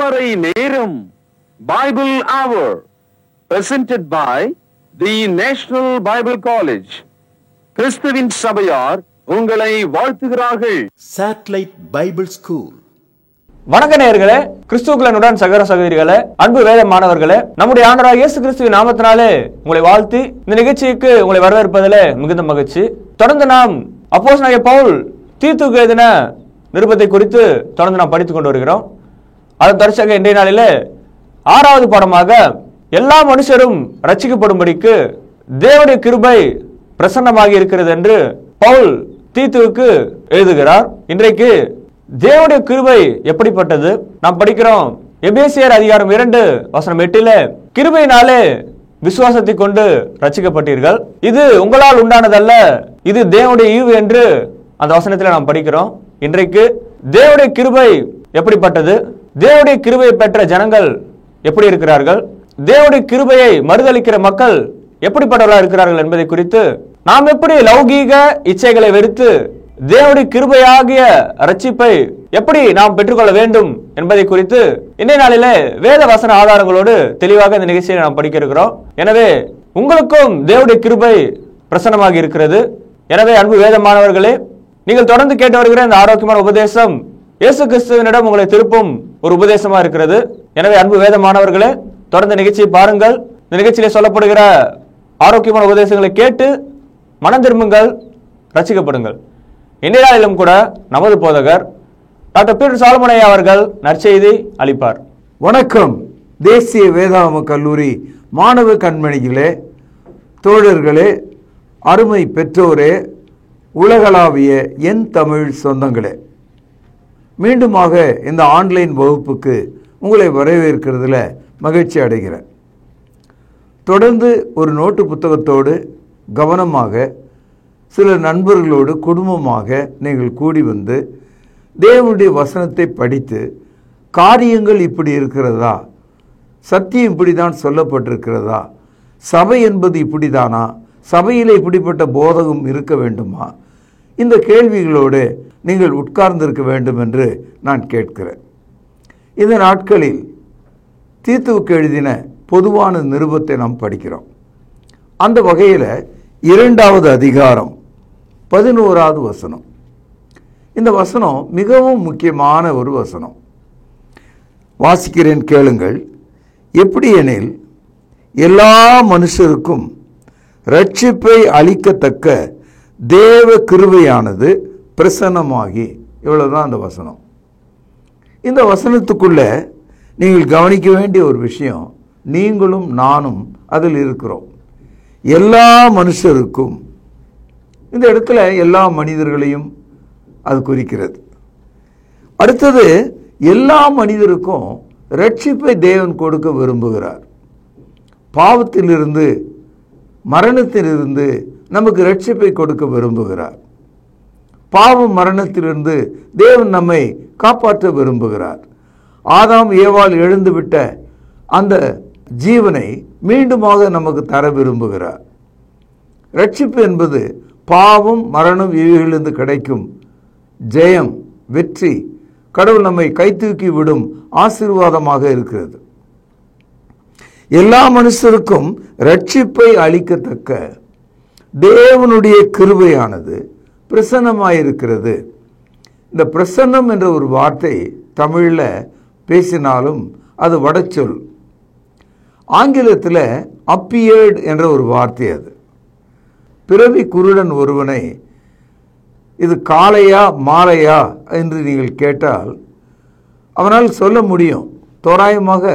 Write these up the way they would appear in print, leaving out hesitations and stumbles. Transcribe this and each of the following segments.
காலை நேரம் Bible hour presented by the National Bible College. கிறிஸ்துவின் சபையார் உங்களை வாழ்த்துகிறார்கள். Satellite Bible School. வணக்க நேயர்களே, கிறிஸ்துவுக்குள்ளுடன் சகோதர சகோதரிகளே, அன்பு வேத மாணவர்களே, நம்முடைய ஆண்டவராகிய இயேசு கிறிஸ்துவின் நாமத்தினாலே உங்களை வாழ்த்தி இந்த நிகழ்ச்சிக்கு உங்களை வரவேற்பதிலே மிகுந்த மகிழ்ச்சி. தொடர்ந்து நாம் அப்போஸ்தலனாகிய பவுல் தீத்துவுக்கு எழுதின நிருபத்தை குறித்து தொடர்ந்து நாம் படித்துக் கொண்டு வருகிறோம். அதன் தொடர்ச்சியாக இன்றைய நாளிலே 6வது பாடமாக எல்லா மனுஷரும் ரட்சிக்கப்படும்படிக்கு தேவனுடைய கிருபை பிரசன்னமாகி இருக்கிறது என்று பவுல் தீத்துவுக்கு எழுதுகிறார். இன்றைக்கு தேவனுடைய கிருபை எப்படிப்பட்டது நாம் படிக்கிறோம். எபேசியர் அதிகாரம் 2:8 கிருபையினாலே விசுவாசத்தை கொண்டு ரட்சிக்கப்பட்டீர்கள், இது உங்களால் உண்டானதல்ல, இது தேவனுடைய ஈவு என்று அந்த வசனத்தில் நாம் படிக்கிறோம். இன்றைக்கு தேவனுடைய கிருபை எப்படிப்பட்டது, தேவனுடைய கிருபையை பெற்ற ஜனங்கள் எப்படி இருக்கிறார்கள், தேவனுடைய கிருபையை மறுதலிக்கிற மக்கள் எப்படிப்பட்டவர்களாக இருக்கிறார்கள் என்பதை குறித்து நாம் எப்படி லௌகீக இச்சைகளை வெறுத்து தேவனுடைய கிருபையாகிய ரட்சிப்பை எப்படி நாம் பெற்றுக்கொள்ள வேண்டும் என்பதை குறித்து இன்றைய நாளிலே வேத வசன ஆதாரங்களோடு தெளிவாக இந்த நிகழ்ச்சியை நாம் படிக்க இருக்கிறோம். எனவே உங்களுக்கும் தேவனுடைய கிருபை பிரசன்னமாக இருக்கிறது. எனவே அன்பு வேத மாணவர்களே, நீங்கள் தொடர்ந்து கேட்டு வருகிற இந்த ஆரோக்கியமான உபதேசம் இயேசு கிறிஸ்துவினிடம் உங்களை திருப்பும் ஒரு உபதேசமா இருக்கிறது. எனவே அன்பு வேத மாணவர்களே, தொடர்ந்து நிகழ்ச்சியை பாருங்கள். இந்த நிகழ்ச்சியிலே சொல்லப்படுகிற ஆரோக்கியமான உபதேசங்களை கேட்டு மனம் திரும்புங்கள், ரட்சிக்கப்படுங்கள். இன்றைய நாளிலும் கூட நமது போதகர் டாக்டர் பீட்டர் சாலமன் ஐயா அவர்கள் நற்செய்தி அளிப்பார். வணக்கம். தேசிய வேதாகம கல்லூரி மாணவ கண்மணிகளே, தோழர்களே, அருமை பெற்றோரே, உலகளாவிய என் தமிழ் சொந்தங்களே, மீண்டுமாக இந்த ஆன்லைன் வகுப்புக்கு உங்களை வரவேற்கிறதுல மகிழ்ச்சி அடைகிறேன். தொடர்ந்து ஒரு நோட்டு புத்தகத்தோடு கவனமாக சில நண்பர்களோடு குடும்பமாக நீங்கள் கூடி வந்து தேவனுடைய வசனத்தை படித்து காரியங்கள் இப்படி இருக்கிறதா, சத்தியம் இப்படி தான் சொல்லப்பட்டிருக்கிறதா, சபை என்பது இப்படி தானா, சபையில் இப்படிப்பட்ட போதகம் இருக்க வேண்டுமா, இந்த கேள்விகளோடு நீங்கள் உட்கார்ந்திருக்க வேண்டும் என்று நான் கேட்கிறேன். இந்த நாட்களில் தீத்துவுக்கு எழுதின பொதுவான நிருபத்தை நாம் படிக்கிறோம். அந்த வகையில் 2வது அதிகாரம் 11வது வசனம், இந்த வசனம் மிகவும் முக்கியமான ஒரு வசனம். வாசிக்கிறேன், கேளுங்கள். எப்படி எனில் எல்லா மனுஷருக்கும் ரட்சிப்பை அளிக்கத்தக்க தேவ கிருபையானது பிரசன்னமாகி. இவ்வளவுதான் அந்த வசனம். இந்த வசனத்துக்குள்ள நீங்கள் கவனிக்க வேண்டிய ஒரு விஷயம், நீங்களும் நானும் அதில் இருக்கிறோம். எல்லா மனுஷருக்கும், இந்த இடத்துல எல்லா மனிதர்களையும் அது குறிக்கிறது. அடுத்தது, எல்லா மனிதருக்கும் ரட்சிப்பை தேவன் கொடுக்க விரும்புகிறார். பாவத்திலிருந்து, மரணத்திலிருந்து நமக்கு ரட்சிப்பை கொடுக்க விரும்புகிறார். பாவம் மரணத்திலிருந்து தேவன் நம்மை காப்பாற்ற விரும்புகிறார். ஆதாம் ஏவாள் எழுந்துவிட்ட அந்த ஜீவனை மீண்டுமாக நமக்கு தர விரும்புகிறார். ரட்சிப்பு என்பது பாவம் மரணம் இவைகளிலிருந்து கிடைக்கும் ஜெயம், வெற்றி, கடவுள் நம்மை கைதூக்கி விடும் ஆசீர்வாதமாக இருக்கிறது. எல்லா மனுஷருக்கும் ரட்சிப்பை அளிக்கத்தக்க தேவனுடைய கிருபையானது பிரசன்னமாயிருக்கிறது. இந்த பிரசன்னம் என்ற ஒரு வார்த்தை தமிழில் பேசினாலும் அது வடச்சொல். ஆங்கிலத்தில் அப்பியர்டு என்ற ஒரு வார்த்தை. அது பிறவி குருடன் ஒருவனை இது காலையா மாலையா என்று நீங்கள் கேட்டால் அவனால் சொல்ல முடியும். தோராயமாக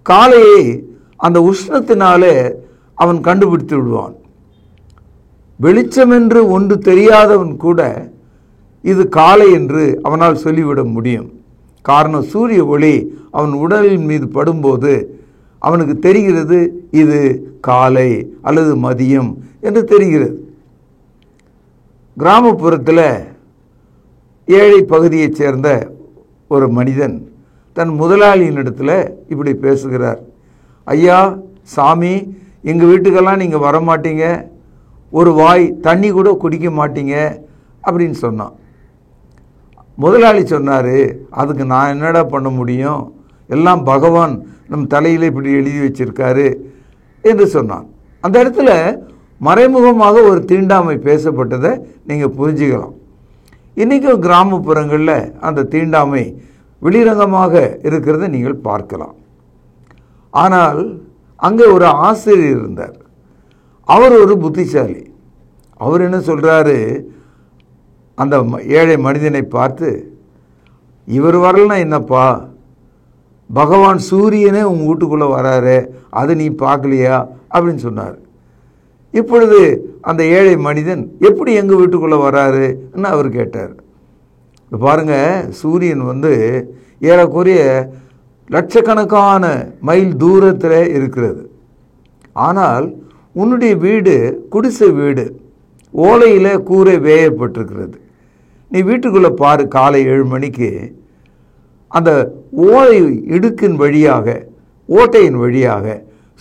காலையை அந்த உஷ்ணத்தினாலே அவன் கண்டுபிடித்து விடுவான். வெளிச்சமென்று ஒன்று தெரியாதவன் கூட இது காலை என்று அவனால் சொல்லிவிட முடியும். காரணம், சூரிய ஒளி அவன் உடலின் மீது படும்போது அவனுக்கு தெரிகிறது இது காலை அல்லது மதியம் என்று தெரிகிறது. கிராமப்புறத்தில் ஏழை பகுதியைச் சேர்ந்த ஒரு மனிதன் தன் முதலாளியினிடத்தில் இப்படி பேசுகிறார். ஐயா, சாமி, எங்கள் வீட்டுக்கெல்லாம் நீங்கள் வரமாட்டீங்க, ஒரு வாய் தண்ணி கூட குடிக்க மாட்டீங்க அப்படின்னு சொன்னான். முதலாளி சொன்னார், அதுக்கு நான் என்னடா பண்ண முடியும், எல்லாம் பகவான் நம் தலையில் இப்படி எழுதி வச்சிருக்காரு என்று சொன்னான். அந்த இடத்துல மறைமுகமாக ஒரு தீண்டாமை பேசப்பட்டதை நீங்கள் புரிஞ்சுக்கலாம். இன்றைக்கும் கிராமப்புறங்களில் அந்த தீண்டாமை வெளிரங்கமாக இருக்கிறத நீங்கள் பார்க்கலாம். ஆனால் அங்கே ஒரு ஆசிரியர் இருந்தார். அவர் ஒரு புத்திசாலி. அவர் என்ன சொல்கிறாரு, அந்த ஏழை மனிதனை பார்த்து, இவர் வரலன்னா என்னப்பா, பகவான் சூரியனே உங்கள் வீட்டுக்குள்ளே வராரு, அது நீ பார்க்கலையா அப்படின்னு சொன்னார். இப்பொழுது அந்த ஏழை மனிதன் எப்படி எங்கள் வீட்டுக்குள்ளே வராருன்னு அவர் கேட்டார். பாருங்க, சூரியன் ஏறக்குறைய லட்சக்கணக்கான மைல் தூரத்தில் இருக்கிறது. ஆனால் உன்னுடைய வீடு குடிசை வீடு, ஓலையில் கூரை வேயப்பட்டிருக்கிறது. நீ வீட்டுக்குள்ளே பாரு, காலை 7 மணிக்கு அந்த ஓலை இடுக்கின் வழியாக, ஓட்டையின் வழியாக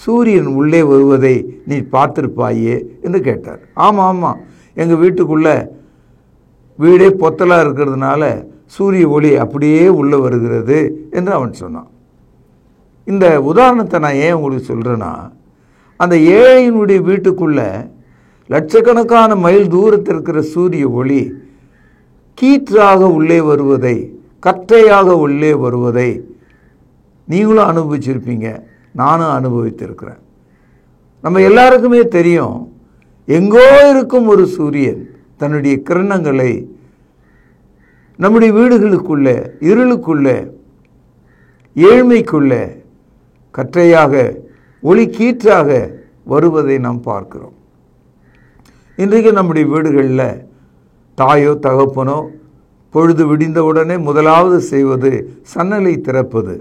சூரியன் உள்ளே வருவதை நீ பார்த்திருப்பாயே என்று கேட்டார். ஆமாம் ஆமாம், எங்கள் வீட்டுக்குள்ளே வீடே பொத்தலாக இருக்கிறதுனால சூரிய ஒளி அப்படியே உள்ளே வருகிறது என்று அவன் சொன்னான். இந்த உதாரணத்தை நான் ஏன் உங்களுக்கு சொல்கிறேன்னா, அந்த ஏழையினுடைய வீட்டுக்குள்ளே லட்சக்கணக்கான மைல் தூரத்தில் இருக்கிற சூரிய ஒளி கீற்றாக உள்ளே வருவதை, கற்றையாக உள்ளே வருவதை நீங்களும் அனுபவிச்சிருப்பீங்க, நானும் அனுபவித்திருக்கிறேன். நம்ம எல்லாருக்குமே தெரியும், எங்கோ இருக்கும் ஒரு சூரியன் தன்னுடைய கிரணங்களை நம்முடைய வீடுகளுக்குள்ளே, இருளுக்குள்ளே, ஏழ்மைக்குள்ளே கற்றையாக, ஒளி கீற்றாக வருவதை நாம் பார்க்கிறோம். இன்றைக்கு நம்முடைய வீடுகளில் தாயோ தகப்பனோ பொழுது விடிந்தவுடனே முதலாவது செய்வது சன்னலை திறப்பது,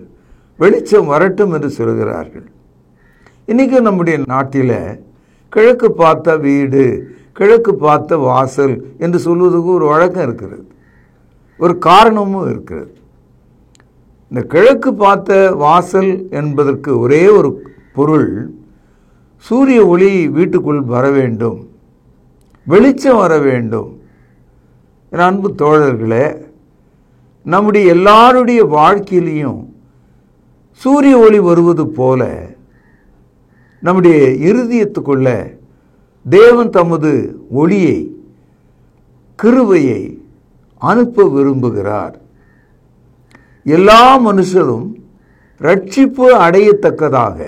வெளிச்சம் வரட்டும் என்று சொல்கிறார்கள். இன்றைக்கி நம்முடைய நாட்டில் கிழக்கு பார்த்த வீடு, கிழக்கு பார்த்த வாசல் என்று சொல்வதுக்கு ஒரு வழக்கம் இருக்கிறது, ஒரு காரணமும் இருக்கிறது. இந்த கிழக்கு பார்த்த வாசல் என்பதற்கு ஒரே ஒரு பொருள், சூரிய ஒளி வீட்டுக்குள் வர வேண்டும், வெளிச்சம் வர வேண்டும். என் அன்பு தோழர்களே, நம்முடைய எல்லாருடைய வாழ்க்கையிலையும் சூரிய ஒளி வருவது போல நம்முடைய இருதயத்துக்குள்ள தேவன் தமது ஒளியை, கிருபையை அனுப்ப விரும்புகிறார். எல்லா மனுஷரும் ரட்சிப்பு அடையத்தக்கதாக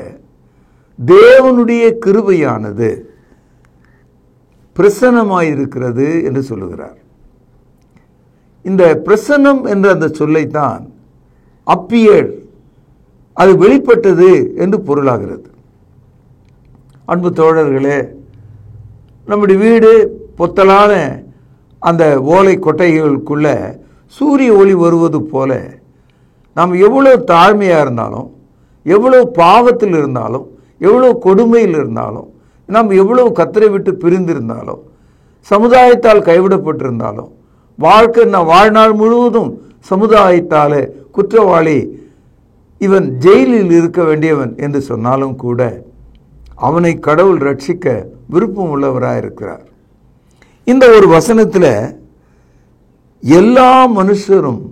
தேவனுடைய கிருபையானது பிரசன்னமாயிருக்கிறது என்று சொல்லுகிறார். இந்த பிரசன்னம் என்ற அந்த சொல்லைத்தான் அப்பியர், அது வெளிப்பட்டது என்று பொருளாகிறது. அன்பு தோழர்களே, நம்முடைய வீடு பொத்தலான அந்த ஓலை கொட்டைகளுக்குள்ள சூரிய ஒளி வருவது போல நாம் எவ்வளோ தாழ்மையாக இருந்தாலும், எவ்வளோ பாவத்தில் இருந்தாலும், எவ்வளோ கொடுமையில் இருந்தாலும், நாம் எவ்வளோ கத்தரை விட்டு பிரிந்திருந்தாலும், சமுதாயத்தால் கைவிடப்பட்டிருந்தாலும், வாழ்நாள் முழுவதும் சமுதாயத்தால் குற்றவாளி, இவன் ஜெயிலில் இருக்க வேண்டியவன் என்று சொன்னாலும் கூட அவனை கடவுள் ரட்சிக்க விருப்பம் உள்ளவராக இருக்கிறார். இந்த ஒரு வசனத்தில் எல்லா மனுஷரும்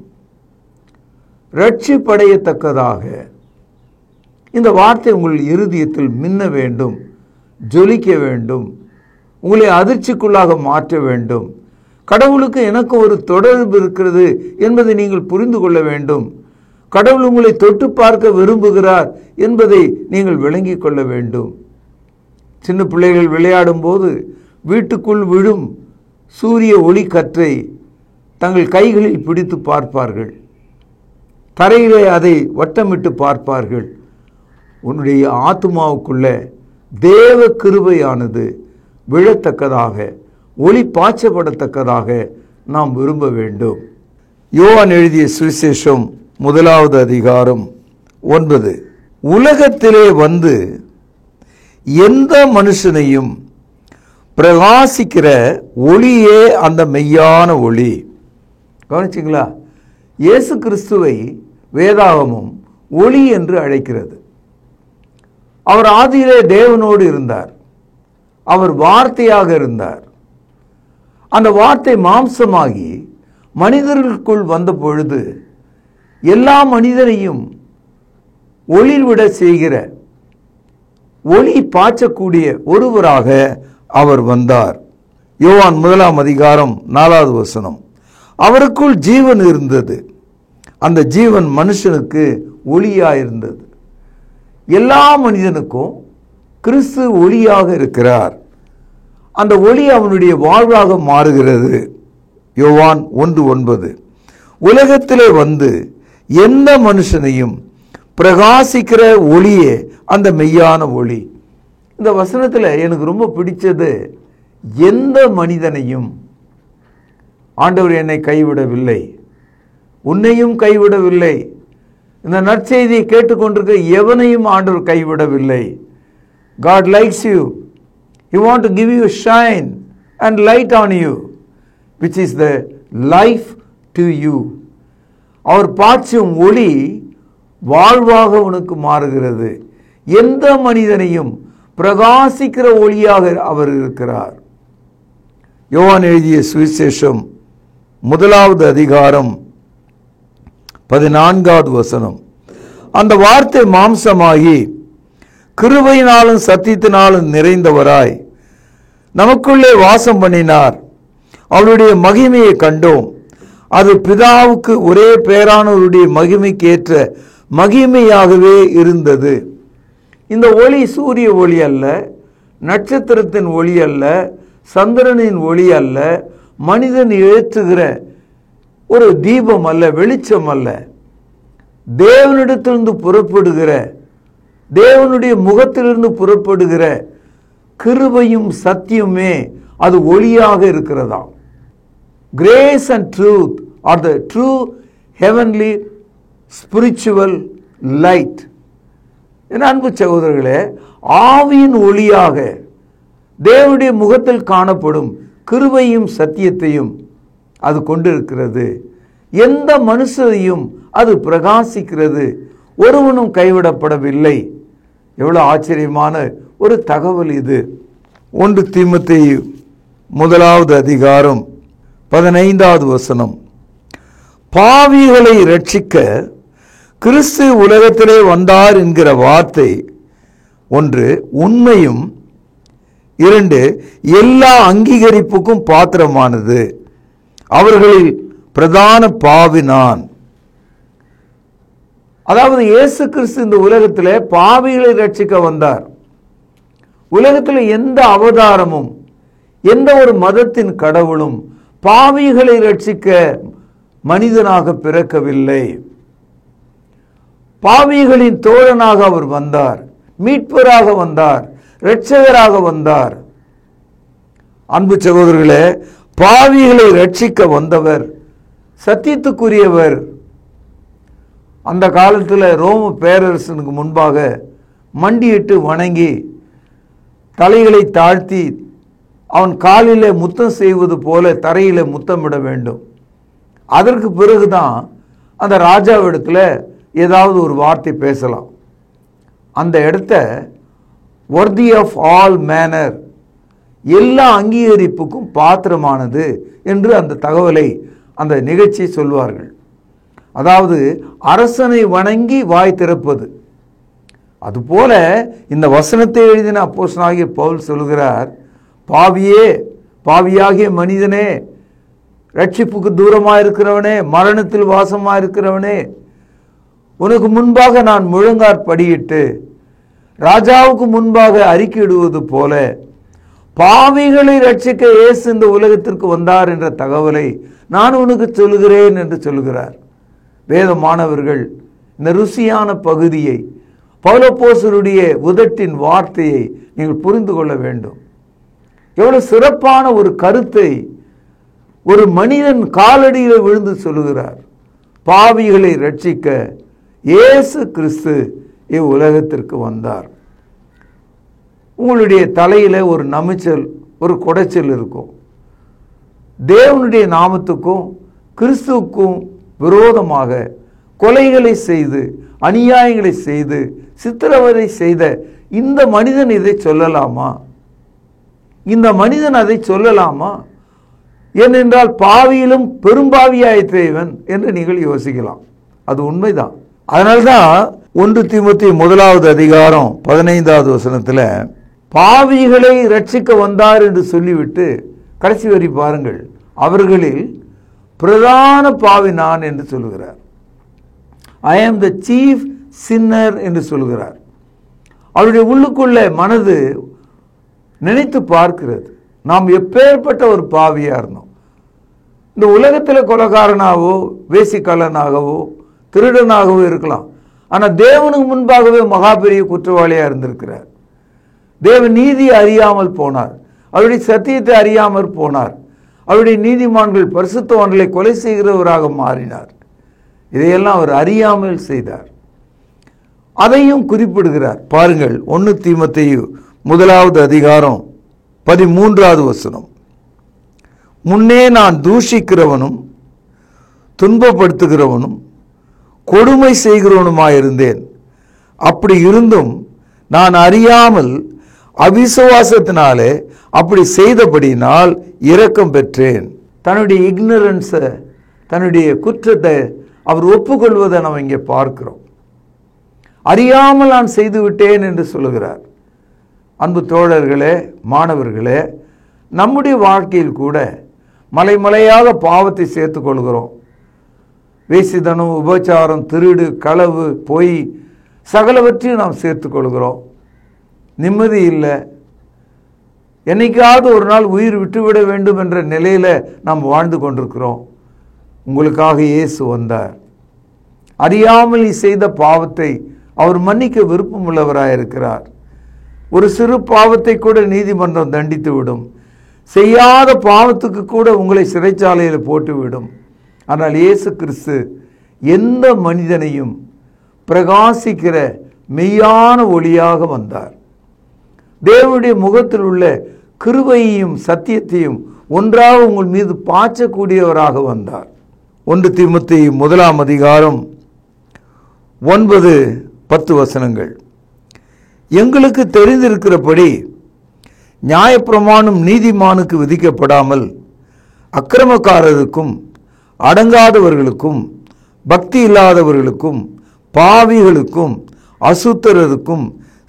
ரட்சிப்படையத்தக்கதாக, இந்த வார்த்தை உங்கள் இருதயத்தில் மின்ன வேண்டும், ஜொலிக்க வேண்டும், உங்களை அதிர்ச்சிக்குள்ளாக மாற்ற வேண்டும். கடவுளுக்கு எனக்கு ஒரு தொடர்பு இருக்கிறது என்பதை நீங்கள் புரிந்து கொள்ள வேண்டும். கடவுள் உங்களை தொட்டு பார்க்க விரும்புகிறார் என்பதை நீங்கள் விளங்கிக் கொள்ள வேண்டும். சின்ன பிள்ளைகள் விளையாடும் போது வீட்டுக்குள் விழும் சூரிய ஒளி கற்றை தங்கள் கைகளில் பிடித்து பார்ப்பார்கள், தரையிலே அதை வட்டமிட்டு பார்ப்பார்கள். உன்னுடைய ஆத்துமாவுக்குள்ள தேவ கிருபையானது விழத்தக்கதாக, ஒளி பாய்ச்சப்படத்தக்கதாக நாம் விரும்ப வேண்டும். யோவான் எழுதிய சுவிசேஷம் 1வது அதிகாரம் 9. உலகத்திலே வந்து எந்த மனுஷனையும் பிரகாசிக்கிற ஒளியே அந்த மெய்யான ஒளி. கவனிச்சிங்களா? இயேசு கிறிஸ்துவை வேதாகமும் ஒளி என்று அழைக்கிறது. அவர் ஆதியிலே தேவனோடு இருந்தார், அவர் வார்த்தையாக இருந்தார். அந்த வார்த்தை மாம்சமாகி மனிதர்களுக்குள் வந்த பொழுது எல்லா மனிதரையும் ஒளிர்விட செய்கிற, ஒளி பாய்ச்சக்கூடிய ஒருவராக அவர் வந்தார். யோவான் 1:4 அவருக்குள் ஜீவன் இருந்தது, அந்த ஜீவன் மனுஷனுக்கு ஒளியாயிருந்தது. எல்லா மனிதனுக்கும் கிறிஸ்து ஒளியாக இருக்கிறார். அந்த ஒளி அவனுடைய வாழ்வாக மாறுகிறது. யோவான் 1:9 உலகத்திலே வந்து எந்த மனுஷனையும் பிரகாசிக்கிற ஒளியே அந்த மெய்யான ஒளி. இந்த வசனத்தில் எனக்கு ரொம்ப பிடிச்சது, எந்த மனிதனையும் ஆண்டவர் என்னை கைவிடவில்லை, உன்னையும் கைவிடவில்லை, இந்த நற்செய்தியை கேட்டுக்கொண்டிருக்க எவனையும் ஆண்டவர் கைவிடவில்லை. God likes you. He want to give you shine and light on you, which is the life to you. அவர் பாய்ச்சும் ஒளி வாழ்வாக உனக்கு மாறுகிறது. எந்த மனிதனையும் பிரகாசிக்கிற ஒளியாக அவர் இருக்கிறார். யோவான் எழுதிய சுவிசேஷம் 1:14 அந்த வார்த்தை மாம்சமாகி கிருபையினாலும் சத்தியத்தினாலும் நிறைந்தவராய் நமக்குள்ளே வாசம் பண்ணினார். அவருடைய மகிமையை கண்டோம். அது பிதாவுக்கு ஒரே பேரானவருடைய மகிமைக்கு ஏற்ற மகிமையாகவே இருந்தது. இந்த ஒளி சூரிய ஒளி அல்ல, நட்சத்திரத்தின் ஒளி அல்ல, சந்திரனின் ஒளி அல்ல, மனிதன் ஏற்றுகிற ஒரு தீபம் அல்ல, வெளிச்சம் அல்ல. தேவனிடத்திலிருந்து புறப்படுகிற, தேவனுடைய முகத்திலிருந்து புறப்படுகிற கிருபையும் சத்தியமே அது ஒளியாக இருக்கிறதா. Grace and truth are the true heavenly spiritual light. என் அன்பு சகோதரர்களே, ஆவியின் ஒளியாக தேவனுடைய முகத்தில் காணப்படும் கிருபையும் சத்தியத்தையும் அது கொண்டிருக்கிறது. எந்த மனுஷரையும் அது பிரகாசிக்கிறது. ஒருவனும் கைவிடப்படவில்லை. எவ்வளவு ஆச்சரியமான ஒரு தகவல் இது. 1 தீமோத்தேயு 1:15 பாவிகளை ரட்சிக்க கிறிஸ்து உலகத்திலே வந்தார் என்கிற வார்த்தை 1 உண்மையும் 2 எல்லா அங்கீகரிப்புக்கும் பாத்திரமானது. அவர்களில் பிரதான பாவி நான். அதாவது இயேசு கிறிஸ்து இந்த உலகத்திலே பாவிகளை ரட்சிக்க வந்தார். உலகத்தில் எந்த அவதாரமும் எந்த ஒரு மதத்தின் கடவுளும் பாவிகளை ரட்சிக்க மனிதனாக பிறக்கவில்லை. பாவிகளின் தோழனாக அவர் வந்தார், மீட்பராக வந்தார், இரட்சகராக வந்தார். அன்பு சகோதரர்களே, பாவிகளை ரட்சிக்க வந்தவர் சத்தியத்துக்குரியவர். அந்த காலத்தில் ரோம பேரரசனுக்கு முன்பாக மண்டியிட்டு வணங்கி தலைகளை தாழ்த்தி அவன் காலிலே முத்தம் செய்வது போல தரையிலே முத்தமிட வேண்டும். அதற்கு பிறகுதான் அந்த ராஜாவிடத்தில் ஏதாவது ஒரு வார்த்தை பேசலாம். அந்த இடத்த worthy of all manner, எல்லா அங்கீகரிப்புக்கும் பாத்திரமானது என்று அந்த தகவலை அந்த நிகழ்ச்சியை சொல்வார்கள். அதாவது அரசனை வணங்கி வாய் திறப்பது. அதுபோல இந்த வசனத்தை எழுதின அப்போஸ்தலனாகிய பவுல் சொல்கிறார், பாவியே, பாவியாகிய மனிதனே, ரட்சிப்புக்கு தூரமாக இருக்கிறவனே, மரணத்தில் வாசமாக இருக்கிறவனே, உனக்கு முன்பாக நான் முழங்கார் படியிட்டு ராஜாவுக்கு முன்பாக அறிக்கையிடுவது போல பாவிகளை ரட்சிக்க இயேசு இந்த உலகத்திற்கு வந்தார் என்ற தகவலை நான் உனக்கு சொல்கிறேன் என்று சொல்கிறார். வேத மாணவர்கள் இந்த ருசியான பகுதியை, பவுலப்போஸ்தலருடைய உதட்டின் வார்த்தையை நீங்கள் புரிந்து கொள்ள வேண்டும். எவ்வளவு சிறப்பான ஒரு கருத்தை ஒரு மனிதன் காலடியில் விழுந்து சொல்லுகிறார். பாவிகளை ரட்சிக்க இயேசு கிறிஸ்து இவ்வுலகத்திற்கு வந்தார். உங்களுடைய தலையில ஒரு நமிச்சல், ஒரு குடைச்சல் இருக்கும். தேவனுடைய நாமத்துக்கும் கிறிஸ்துவுக்கும் விரோதமாக கொலைகளை செய்து, அநியாயங்களை செய்து, சித்திரவதை செய்த இந்த மனிதன் இதை சொல்லலாமா? இந்த மனிதன் அதை சொல்லலாமா? ஏனென்றால் பாவியிலும் பெரும்பாவியாயிற்றவன் என்று நீங்கள் யோசிக்கலாம். அது உண்மைதான். அதனால்தான் 1 தீமோத்தேயு 1வது அதிகாரம் 15வது வசனத்தில் பாவிகளை ரட்சிக்க வந்தார் என்று சொல்லிவிட்டு கடைசி வரி பாருங்கள், அவர்களில் பிரதான பாவி நான் என்று சொல்லுகிறார். ஐ ஆம் த சீஃப் சின்னர் என்று சொல்கிறார். அவருடைய உள்ளுக்குள்ள மனது நினைத்து பார்க்கிறது, நாம் எப்பேற்பட்ட ஒரு பாவியா இருந்தோம். இந்த உலகத்தில் கொலைகாரனாகவோ வேசிக்கல்லனாகவோ திருடனாகவோ இருக்கலாம், ஆனால் தேவனுக்கு முன்பாகவே மகா பெரிய குற்றவாளியா இருந்திருக்கிறார். தேவ நீதியை அறியாமல் போனார், அவருடைய சத்தியத்தை அறியாமல் போனார், அவருடைய நீதிமான்கள் பரிசுத்தவான்களை கொலை செய்கிறவராக மாறினார். இதையெல்லாம் அவர் அறியாமல் செய்தார். அதையும் குறிப்பிடுகிறார். பாருங்கள், 1 தீமோத்தேயு 1வது அதிகாரம் 13வது வசனம். முன்னே நான் தூஷிக்கிறவனும் துன்பப்படுத்துகிறவனும் கொடுமை செய்கிறவனுமாயிருந்தேன். அப்படி இருந்தும் நான் அறியாமல் அவிசுவாசத்தினாலே அப்படி செய்தபடினால் இரக்கம் பெற்றேன். தன்னுடைய இக்னரன்ஸை, தன்னுடைய குற்றத்தை அவர் ஒப்புக்கொள்வதை நாம் இங்கே பார்க்கிறோம். அறியாமல் நான் செய்து விட்டேன் என்று சொல்லுகிறார். அன்பு தோழர்களே, மாணவர்களே, நம்முடைய வாழ்க்கையில் கூட மலைமலையாக பாவத்தை சேர்த்து கொள்கிறோம். வேசித்தனம், உபச்சாரம், திருடு, களவு, பொய் சகலவற்றையும் நாம் சேர்த்து கொள்கிறோம். நிம்மதி இல்லை. என்னைக்காவது ஒரு நாள் உயிர் விட்டுவிட வேண்டும் என்ற நிலையில நாம் வாழ்ந்து கொண்டிருக்கிறோம். உங்களுக்காக இயேசு வந்தார். அறியாமல் நீ செய்த பாவத்தை அவர் மன்னிக்க விருப்பம் உள்ளவராயிருக்கிறார். ஒரு சிறு பாவத்தை கூட நீதிமன்றம் தண்டித்து விடும். செய்யாத பாவத்துக்கு கூட உங்களை சிறைச்சாலையில் போட்டுவிடும். ஆனால் இயேசு கிறிஸ்து எந்த மனிதனையும் பிரகாசிக்கிற மெய்யான ஒளியாக வந்தார். தேவனுடைய முகத்தில் உள்ள கிருபையையும் சத்தியத்தையும் ஒன்றாக உங்கள் மீது பாய்ச்சக்கூடியவராக வந்தார். 1 தீமோத்தேயு 1ஆம் அதிகாரம் 9-10 வசனங்கள். எங்களுக்கு தெரிந்திருக்கிறபடி நியாயப்பிரமாணம் நீதிமானுக்கு விதிக்கப்படாமல் அக்கிரமக்காரருக்கும் அடங்காதவர்களுக்கும் பக்தி இல்லாதவர்களுக்கும் பாவிகளுக்கும் அசுத்தரருக்கும்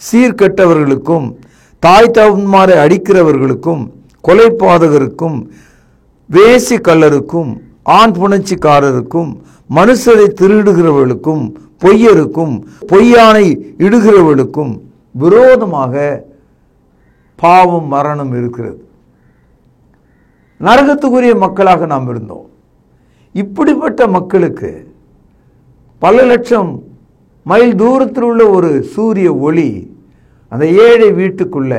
சீர்கெட்டவர்களுக்கும் தாய் தகப்பன்மாரை அடிக்கிறவர்களுக்கும் கொலைபாதகருக்கும் வேசி கள்ளருக்கும் ஆண் புணர்ச்சிக்காரருக்கும் மனுஷரை திருடுகிறவர்களுக்கும் பொய்யருக்கும் பொய்யானை இடுகிறவர்களுக்கும் விரோதமாக பாவம் மரணம் இருக்கிறது. நரகத்துக்குரிய மக்களாக நாம் இருந்தோம். இப்படிப்பட்ட மக்களுக்கு பல லட்சம் மைல் தூரத்தில் உள்ள ஒரு சூரிய ஒளி அந்த ஏழை வீட்டுக்குள்ள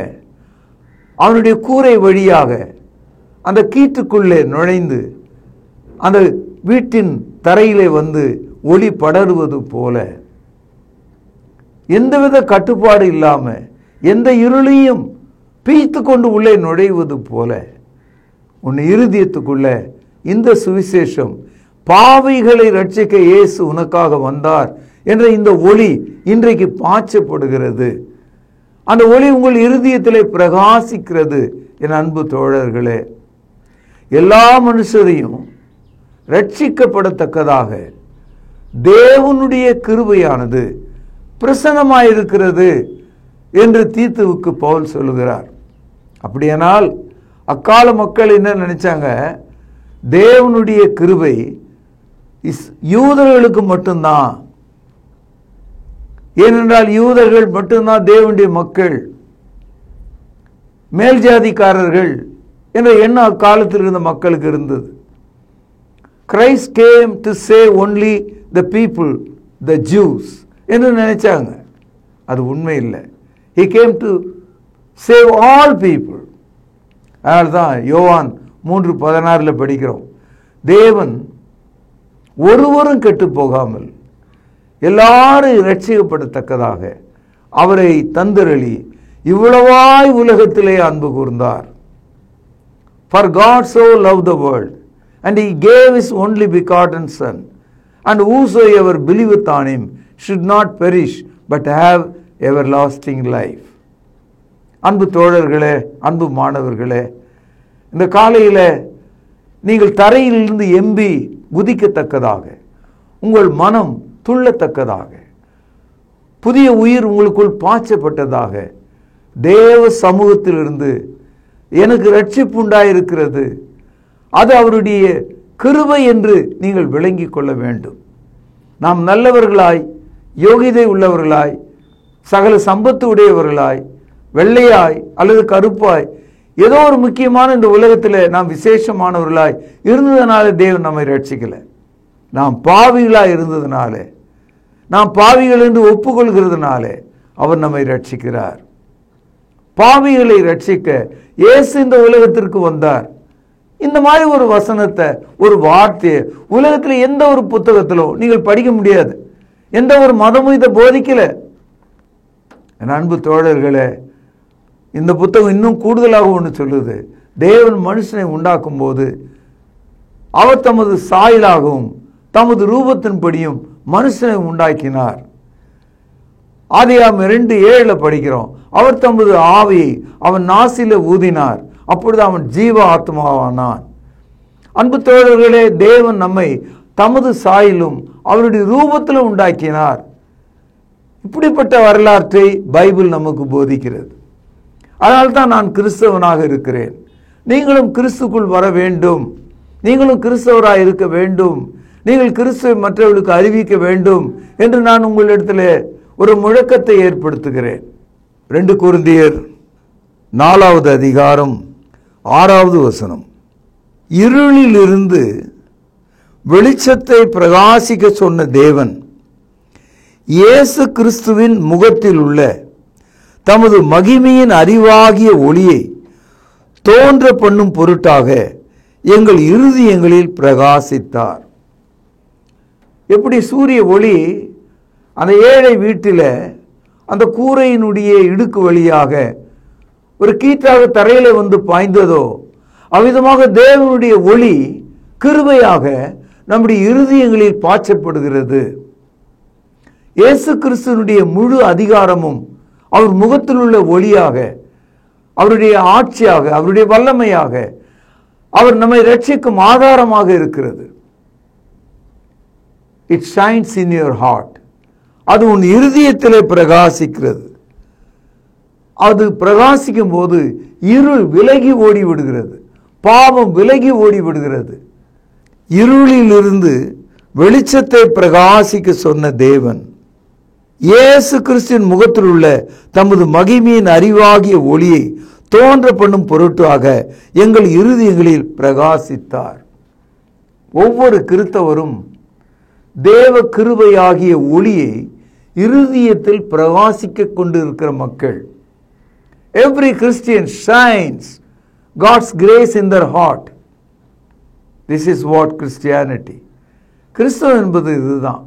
அவனுடைய கூரை வழியாக அந்த கீற்றுக்குள்ளே நுழைந்து அந்த வீட்டின் தரையிலே வந்து ஒளி படருவது போல, எந்தவித கட்டுப்பாடு இல்லாம எந்த இருளையும் பீய்த்து கொண்டு உள்ளே நுழைவது போல உன் இருதயத்துக்குள்ள இந்த சுவிசேஷம், பாவிகளை ரட்சிக்க இயேசு உனக்காக வந்தார் என்ற இந்த ஒளி இன்றைக்கு பாய்ச்சப்படுகிறது. அந்த ஒளி உங்கள் இருதயத்திலே பிரகாசிக்கிறது. என் அன்பு தோழர்களே, எல்லா மனுஷரையும் ரட்சிக்கப்படத்தக்கதாக தேவனுடைய கிருபையானது பிரசன்னமாயிருக்கிறது என்று தீத்துவுக்கு பவுல் சொல்லுகிறார். அப்படியானால் அக்கால மக்கள் என்ன நினைச்சாங்க? தேவனுடைய கிருபை யூதர்களுக்கு மட்டும்தான். ஏனென்றால் யூதர்கள் மட்டும்தான் தேவனுடைய மக்கள், மேல் ஜாதிக்காரர்கள் என்ற எண்ணம் அக்காலத்தில் இருந்த மக்களுக்கு இருந்தது. Christ came to save only the people, the Jews என்று நினைச்சாங்க. அது உண்மை இல்லை. He came to save all people. அதனால்தான் யோவான் 3:16 படிக்கிறோம், தேவன் ஒருவரும் கெட்டு போகாமல் எல்லாரும் ரட்சிக்கப்படத்தக்கதாக அவரை தந்தருளி இவ்வளவாய் உலகத்திலே அன்பு கூர்ந்தார். For God so loved the world and he gave his only begotten son, and whosoever believeth on him should not perish but have everlasting life. அன்பு தோழர்களே, அன்பு மாணவர்களே, இந்த காலையில் நீங்கள் தரையிலிருந்து எம்பி குதிக்கத்தக்கதாக, உங்கள் மனம் துள்ளத்தக்கதாக, புதிய உயிர் உங்களுக்குள் பாய்ச்சப்பட்டதாக. தேவ சமூகத்திலிருந்து எனக்கு ரட்சிப்பு உண்டாயிருக்கிறது, அது அவருடைய கிருபை என்று நீங்கள் விளங்கிக் கொள்ள வேண்டும். நாம் நல்லவர்களாய், யோகிதை உள்ளவர்களாய், சகல சம்பத்து உடையவர்களாய், வெள்ளையாய் அல்லது கருப்பாய், ஏதோ ஒரு முக்கியமான இந்த உலகத்தில் நாம் விசேஷமானவர்களாய் இருந்ததுனால தேவன் நம்மை ரட்சிக்கல. நாம் பாவிகளாய் இருந்ததுனால, நாம் பாவிகள் என்று ஒப்புக்கொள்கிறதுனால அவர் நம்மை ரட்சிக்கிறார். பாவிகளை ரட்சிக்க இயேசு இந்த உலகத்திற்கு வந்தார். இந்த மாதிரி ஒரு வசனத்தை, ஒரு வார்த்தையை உலகத்தில் எந்த ஒரு புத்தகத்திலும் நீங்கள் படிக்க முடியாது. எந்த ஒரு மதமும் இதை போதிக்கல. என் அன்பு தோழர்களே, இந்த புத்தகம் இன்னும் கூடுதலாக ஒன்று சொல்லுது. தேவன் மனுஷனை உண்டாக்கும் போது அவர் தமது சாயலாகவும் தமது ரூபத்தின்படியும் மனுஷனை உண்டாக்கினார். ஆதியாகமம் 2:7 படிக்கிறோம். அவர் தமது ஆவியை அவன் நாசில ஊதினார், அப்பொழுது அவன் ஜீவ ஆத்மாவானான். அன்பு தோழர்களே, தேவன் நம்மை தமது சாயலும் அவருடைய ரூபத்திலும் உண்டாக்கினார். இப்படிப்பட்ட வரலாற்றை பைபிள் நமக்கு போதிக்கிறது. அதனால்தான் நான் கிறிஸ்தவனாக இருக்கிறேன். நீங்களும் கிறிஸ்துக்குள் வர வேண்டும். நீங்களும் கிறிஸ்தவராக இருக்க வேண்டும். நீங்கள் கிறிஸ்துவை மற்றவர்களுக்கு அறிவிக்க வேண்டும் என்று நான் உங்களிடத்தில் ஒரு முழக்கத்தை ஏற்படுத்துகிறேன். 2 கொரிந்தியர் 4வது அதிகாரம் 6வது வசனம். இருளிலிருந்து வெளிச்சத்தை பிரகாசிக்க சொன்ன தேவன் இயேசு கிறிஸ்துவின் முகத்தில் உள்ள தமது மகிமையின் அறிவாகிய ஒளியை தோன்ற பண்ணும் பொருட்டாக எங்கள் இருதயங்களில் பிரகாசித்தார். எப்படி சூரிய ஒளி அந்த ஏழை வீட்டில் அந்த கூரையினுடைய இடுக்கு வழியாக ஒரு கீற்றாக தரையில வந்து பாய்ந்ததோ, அவ்விதமாக தேவனுடைய ஒளி கிருபையாக நம்முடைய இருதயங்களில் பாய்ச்சப்படுகிறது. இயேசு கிறிஸ்துவனுடைய முழு அதிகாரமும் அவர் முகத்தில் உள்ள ஒளியாக, அவருடைய ஆட்சியாக, அவருடைய வல்லமையாக, அவர் நம்மை ரட்சிக்கும் ஆதாரமாக இருக்கிறது. It shines in your heart. அது உன் இருதயத்திலே பிரகாசிக்கிறது. அது பிரகாசிக்கும் போது இருள் விலகி ஓடி விடுகிறது, பாவம் விலகி ஓடி விடுகிறது. இருளிலிருந்து வெளிச்சத்தை பிரகாசிக்க சொன்ன தேவன் இயேசு கிறிஸ்துவின் முகத்தில் உள்ள தமது மகிமையின் அறிவாகிய ஒளியை தோன்ற பண்ணும் பொருட்டாக எங்கள் இருதயங்களில் பிரகாசித்தார். ஒவ்வொரு கிறிஸ்தவரும் தேவ கிருபையாகிய ஒளியை இருதயத்தில் பிரகாசிக்க கொண்டு இருக்கிற மக்கள். Every Christian shines God's grace in their heart. This is what Christianity. கிறிஸ்தவம் என்பது இதுதான்.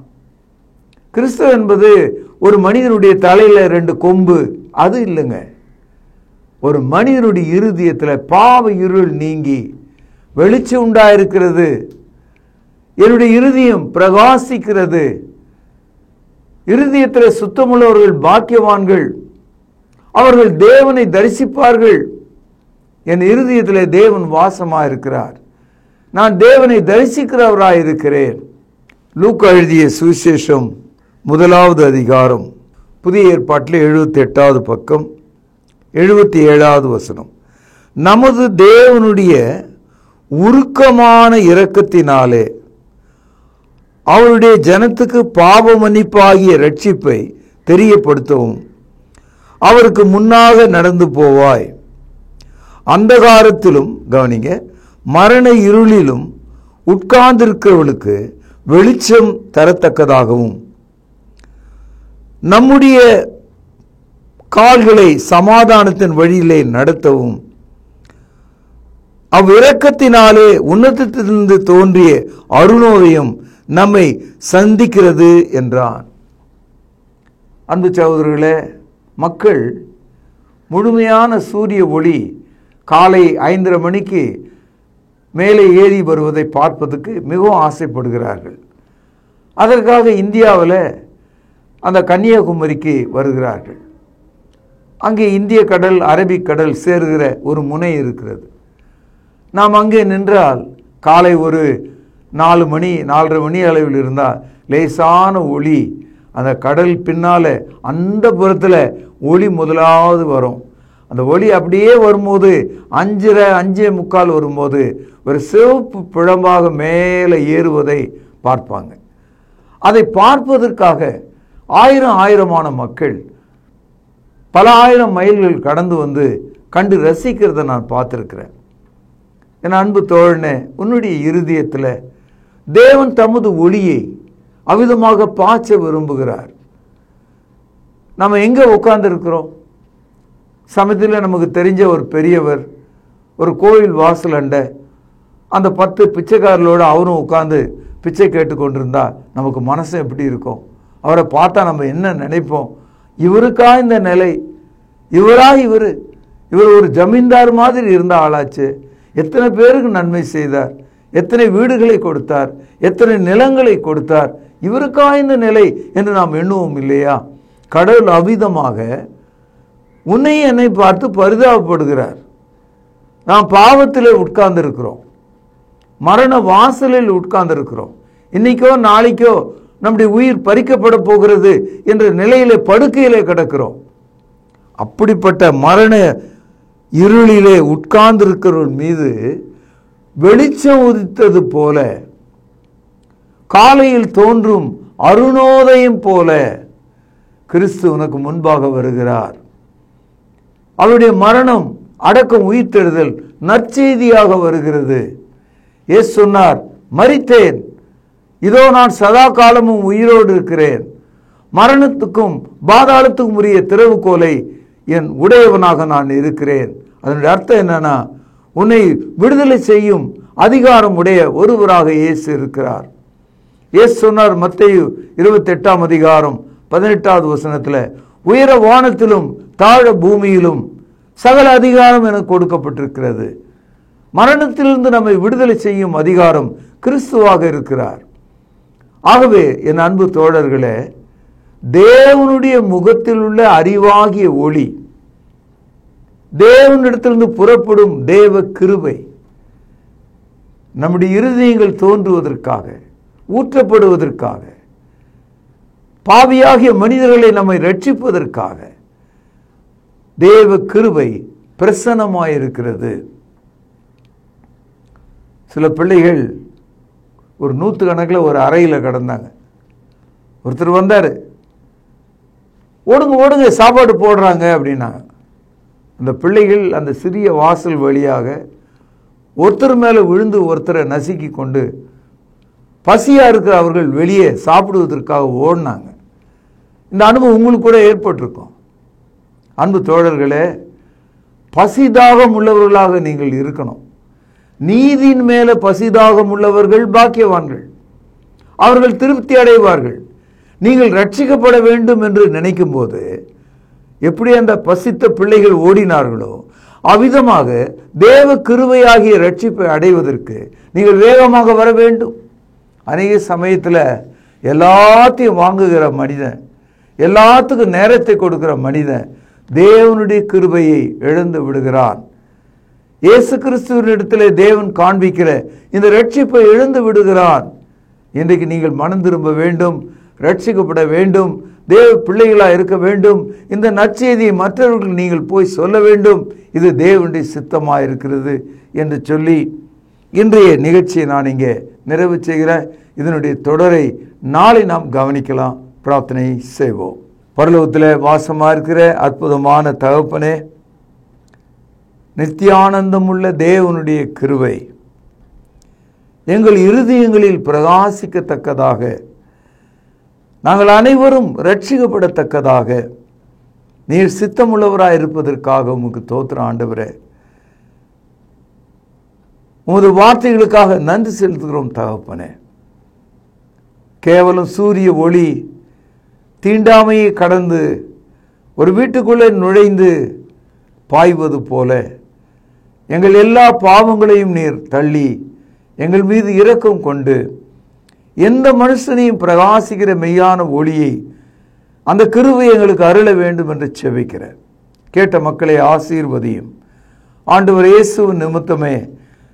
கிறிஸ்தவம் என்பது ஒரு மனிதனுடைய தலையில 2 கொம்பு, அது இல்லைங்க. ஒரு மனிதனுடைய இருதயத்தில் பாவ இருள் நீங்கி வெளிச்சம் உண்டாயிருக்கிறது. என்னுடைய இருதயம் பிரகாசிக்கிறது. இருதயத்தில் சுத்தமுள்ளவர்கள் பாக்கியவான்கள், அவர்கள் தேவனை தரிசிப்பார்கள். என் இருதயத்தில் தேவன் வாசமாக இருக்கிறார். நான் தேவனை தரிசிக்கிறவராய் இருக்கிறேன். லூக்கா எழுதிய சுவிசேஷம் 1வது அதிகாரம், புதிய ஏற்பாட்டில் 78வது பக்கம் 77வது வசனம். நமது தேவனுடைய உருக்கமான இரக்கத்தினாலே அவருடைய ஜனத்துக்கு பாவ மன்னிப்பாகிய ரட்சிப்பை தெரியப்படுத்தவும் அவருக்கு முன்னாக நடந்து போவாய். அந்தகாரத்திலும், கவனிங்க, மரண இருளிலும் உட்கார்ந்திருக்கிறவர்களுக்கு வெளிச்சம் தரத்தக்கதாகவும் நம்முடைய கால்களை சமாதானத்தின் வழியிலே நடத்தவும் அவ்விரக்கத்தினாலே உன்னதத்திலிருந்து தோன்றிய அருணோதயம் நம்மை சந்திக்கிறது என்றான். அன்பு சகோதரர்களே, மக்கள் முழுமையான சூரிய ஒளி காலை 5:30 மணிக்கு மேலே ஏறி வருவதை பார்ப்பதற்கு மிகவும் ஆசைப்படுகிறார்கள். அதற்காக இந்தியாவில் அந்த கன்னியாகுமரிக்கு வருகிறார்கள். அங்கே இந்திய கடல், அரபிக் கடல் சேருகிற ஒரு முனை இருக்கிறது. நாம் அங்கே நின்றால் காலை ஒரு 4 மணி 4:30 மணி அளவில் இருந்தால் லேசான ஒளி அந்த கடல் பின்னால அந்த புறத்தில் ஒளி முதலாவது வரும். அந்த ஒளி அப்படியே வரும்போது 5:30 5:45 வரும்போது ஒரு சிவப்பு பிழம்பாக மேலே ஏறுவதை பார்ப்பாங்க. அதை பார்ப்பதற்காக ஆயிரமான மக்கள் பல ஆயிரம் மைல்கள் கடந்து வந்து கண்டு ரசிக்கிறத நான் பார்த்துருக்கிறேன். என் அன்பு தோழனே, உன்னுடைய இருதயத்தில் தேவன் தமது ஒளியை அவிதமாக பாய்ச்ச விரும்புகிறார். நம்ம எங்கே உட்கார்ந்துருக்கிறோம்? சமயத்தில் நமக்கு தெரிஞ்ச ஒரு பெரியவர் ஒரு கோயில் வாசல் அண்ட அந்த 10 பிச்சைக்காரர்களோடு அவரும் உட்கார்ந்து பிச்சை கேட்டுக்கொண்டிருந்தா நமக்கு மனசு எப்படி இருக்கும்? அவரை பார்த்தா நம்ம என்ன நினைப்போம்? இவருக்கா இந்த நிலை? இவர் ஒரு ஜமீன்தார் மாதிரி இருந்த ஆளாச்சு. எத்தனை பேருக்கு நன்மை செய்தார், எத்தனை வீடுகளை கொடுத்தார், எத்தனை நிலங்களை கொடுத்தார், இவருக்கா இந்த நிலை என்று நாம் எண்ணுவோம் இல்லையா? கடவுள் அவிதமாக உன்னை என்னை பார்த்து பரிதாபப்படுகிறார். நாம் பாவத்திலே உட்கார்ந்து இருக்கிறோம், மரண வாசலில் உட்கார்ந்து இருக்கிறோம். இன்னைக்கோ நாளைக்கோ நம்முடைய உயிர் பறிக்கப்பட போகிறது என்ற நிலையிலே படுக்கையிலே கிடக்கிறோம். அப்படிப்பட்ட மரண இருளிலே உட்கார்ந்து இருக்கிறவர்கள் மீது வெளிச்சம் உதித்தது போல, காலையில் தோன்றும் அருணோதயம் போல கிறிஸ்து உனக்கு முன்பாக வருகிறார். அவருடைய மரணம், அடக்கம், உயிர்த்தெழுதல் நற்செய்தியாக வருகிறது. இயேசு சொன்னார், மரித்தேன், இதோ நான் சதா காலமும் உயிரோடு இருக்கிறேன். மரணத்துக்கும் பாதாளத்துக்கும் உரிய திறவுகோலை என் உடையவனாக நான் இருக்கிறேன். அதனுடைய அர்த்தம் என்னன்னா, உன்னை விடுதலை செய்யும் அதிகாரம் உடைய ஒருவராக இயேசு இருக்கிறார். இயேசு சொன்னார் மத்தேயு 28ஆம் அதிகாரம் 18வது வசனத்தில், உயர வானத்திலும் தாழ பூமியிலும் சகல அதிகாரம் எனக்கு கொடுக்கப்பட்டிருக்கிறது. மரணத்திலிருந்து நம்மை விடுதலை செய்யும் அதிகாரம் கிறிஸ்துவாக இருக்கிறார். ஆகவே என் அன்பு தோழர்களே, தேவனுடைய முகத்தில் உள்ள அறிவாகிய ஒளி, தேவனிடத்திலிருந்து புறப்படும் தேவ கிருபை நம்முடைய இருதயங்கள் தோன்றுவதற்காக, ஊற்றப்படுவதற்காக, பாவியாகிய மனிதர்களை நம்மை ரட்சிப்பதற்காக தேவ கிருபை பிரசன்னமாயிருக்கிறது. சில பிள்ளைகள் ஒரு 100 கணக்கில் ஒரு அறையில் கிடந்தாங்க. ஒருத்தர் வந்தார், ஓடுங்க சாப்பாடு போடுறாங்க அப்படின்னாங்க. அந்த பிள்ளைகள் அந்த சிறிய வாசல் வழியாக ஒருத்தர் மேலே விழுந்து ஒருத்தரை நசுக்கி கொண்டு பசியாக இருக்கிற அவர்கள் வெளியே சாப்பிடுவதற்காக ஓடினாங்க. இந்த அனுபவம் உங்களுக்கு கூட ஏற்பட்டிருக்கும். அன்பு தோழர்களே, பசிதாகம் உள்ளவர்களாக நீங்கள் இருக்கணும். நீதியின் மேலே பசிதாகம் உள்ளவர்கள் பாக்கியவான்கள், அவர்கள் திருப்தி அடைவார்கள். நீங்கள் ரட்சிக்கப்பட வேண்டும் என்று நினைக்கும் போது எப்படி அந்த பசித்த பிள்ளைகள் ஓடினார்களோ அவ்விதமாக தேவ கிருபையாகிய ரட்சிப்பை அடைவதற்கு நீங்கள் வேகமாக வர வேண்டும். அநேக சமயத்தில் எல்லாத்தையும் வாங்குகிற மனிதன், எல்லாத்துக்கும் நேரத்தை கொடுக்கிற மனிதன் தேவனுடைய கிருபையை இழந்து விடுகிறான். இயேசு கிறிஸ்துவினிடத்திலே தேவன் காண்பிக்கிற இந்த ரட்சிப்பை இழந்து விடுகிறான். இன்றைக்கு நீங்கள் மனம் திரும்ப வேண்டும், ரட்சிக்கப்பட வேண்டும், தேவ பிள்ளைகளாக இருக்க வேண்டும். இந்த நற்செய்தியை மற்றவர்கள் நீங்கள் போய் சொல்ல வேண்டும். இது தேவனுடைய சித்தமாக இருக்கிறது என்று சொல்லி இன்றைய நிகழ்ச்சியை நான் இங்கே நிறைவு செய்கிறேன். இதனுடைய தொடரை நாளை நாம் கவனிக்கலாம். பிரார்த்தனை செய்வோம். பரலோகத்தில் வாசமாக இருக்கிற அற்புதமான தகப்பனே, நித்தியானந்தம் உள்ள தேவனுடைய கிருபை எங்கள் இருதயங்களில் பிரகாசிக்கத்தக்கதாக, நாங்கள் அனைவரும் ரட்சிக்கப்படத்தக்கதாக நீர் சித்தமுள்ளவராக இருப்பதற்காக உமக்கு தோத்திரம் ஆண்டவரே. உமது வார்த்தைகளுக்காக நன்றி செலுத்துகிறோம் தகப்பனே. கேவலம் சூரிய ஒளி தீண்டாமையை கடந்து ஒரு வீட்டுக்குள்ளே நுழைந்து பாய்வது போல எங்கள் எல்லா பாவங்களையும் நீர் தள்ளி எங்கள் மீது இரக்கம் கொண்டு எந்த மனுஷனையும் பிரகாசிக்கிற மெய்யான ஒளியை, அந்த கிருபை எங்களுக்கு அருள வேண்டும் என்று செபிக்கிறேன். கேட்ட மக்களை ஆசீர்வதியும். ஆண்டவர் இயேசுவின் நிமித்தமே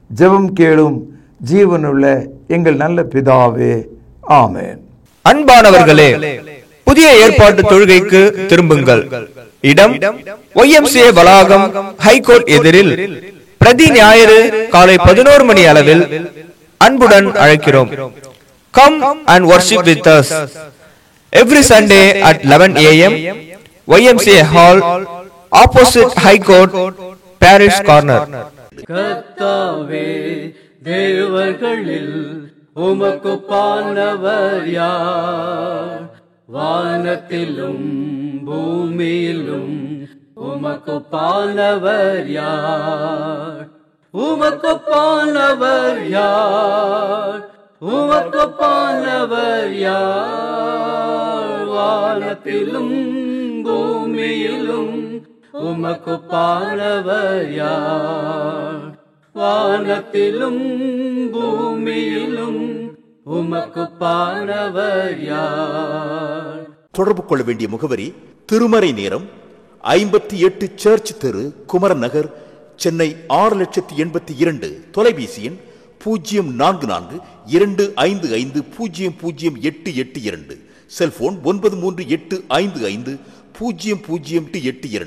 ஜெபம் கேளும் ஜீவனுள்ள எங்கள் நல்ல பிதாவே, ஆமென். அன்பானவர்களே, புதிய ஏற்பாட்டு தொழுகைக்கு திரும்புங்கள். இடம் YMCA வளாகம், ஹைகோர்ட் எதிரில், பிரதி ஞாயிறு காலை 11 மணி அளவில் அன்புடன் அழைக்கிறோம். Come and worship with us every Sunday at 11 a.m. YMCA Hall, opposite High Court, Parish Corner. கர்த்தாவே, தேவர்களில் உமக்கு பானவர் யார்? வானத்திலும் பூமியிலும் உமக்கு பானவர் யார்? உமக்கு பானவர் யார்? உமக்கு பானவர் யார்? வானத்திலும் பூமியிலும் உமக்கு பானவர் யார்? வானத்திலும் பூமியிலும் உமக்கு பானவர் யார்? தொடர்பு கொள்ள வேண்டிய முகவரி: திருமறை நேரம், 58 சர்ச் தெரு, குமரன் நகர், சென்னை 6,82,000. தொலைபேசி எண் 044255008882. செல்போன் 9385500882.